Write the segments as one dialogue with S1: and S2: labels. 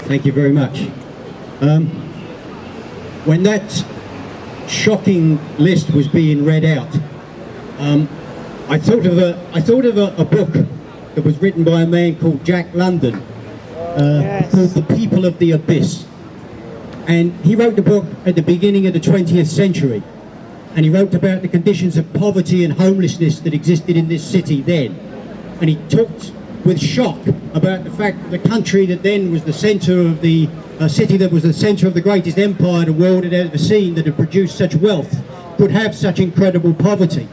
S1: Thank you very much. When that shocking list was being read out, I thought of a book that was written by a man called Jack London, called The People of the Abyss. And he wrote the book at the beginning of the 20th century. And he wrote about the conditions of poverty and homelessness that existed in this city then. And he talked with shock about the fact that the country that then was the centre of the city that was the centre of the greatest empire the world had ever seen, that had produced such wealth, could have such incredible poverty.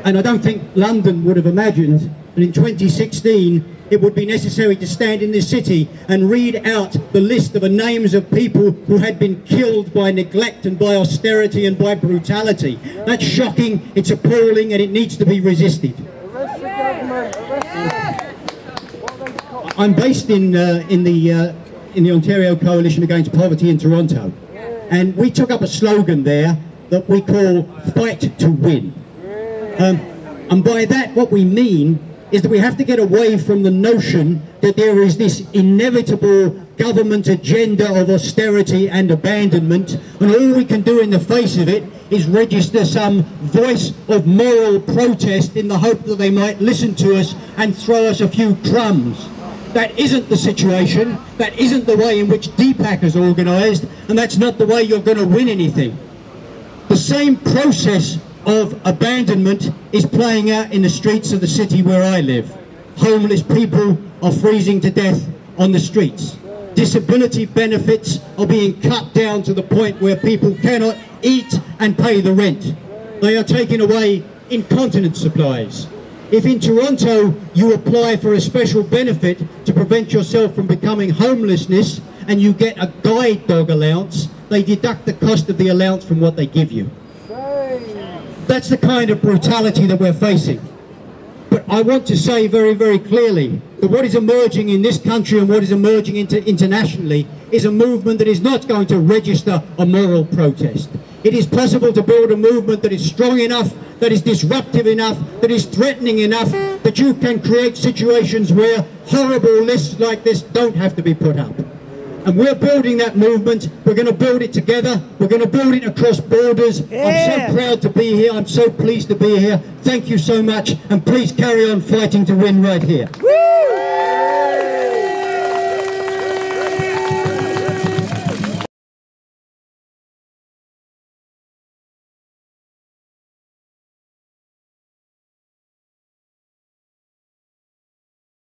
S1: And I don't think London would have imagined that in 2016 it would be necessary to stand in this city and read out the list of the names of people who had been killed by neglect and by austerity and by brutality. That's shocking, it's appalling, and it needs to be resisted. I'm based in the Ontario Coalition Against Poverty in Toronto, and we took up a slogan there that we call "Fight to Win." And by that, what we mean is that we have to get away from the notion that there is this inevitable government agenda of austerity and abandonment, and all we can do in the face of it is register some voice of moral protest in the hope that they might listen to us and throw us a few crumbs. That isn't the situation, that isn't the way in which DPAC is organised, and that's not the way you're going to win anything. The same process of abandonment is playing out in the streets of the city where I live. Homeless people are freezing to death on the streets. Disability benefits are being cut down to the point where people cannot eat and pay the rent. They are taking away incontinence supplies. If in Toronto you apply for a special benefit to prevent yourself from becoming homelessness and you get a guide dog allowance, they deduct the cost of the allowance from what they give you. That's the kind of brutality that we're facing. But I want to say very, very clearly that what is emerging in this country and what is emerging internationally is a movement that is not going to register a moral protest. It is possible to build a movement that is strong enough, that is disruptive enough, that is threatening enough, that you can create situations where horrible lists like this don't have to be put up. And we're building that movement. We're going to build it together. We're going to build it across borders. I'm so proud to be here. I'm so pleased to be here. Thank you so much. And please carry on fighting to win right here.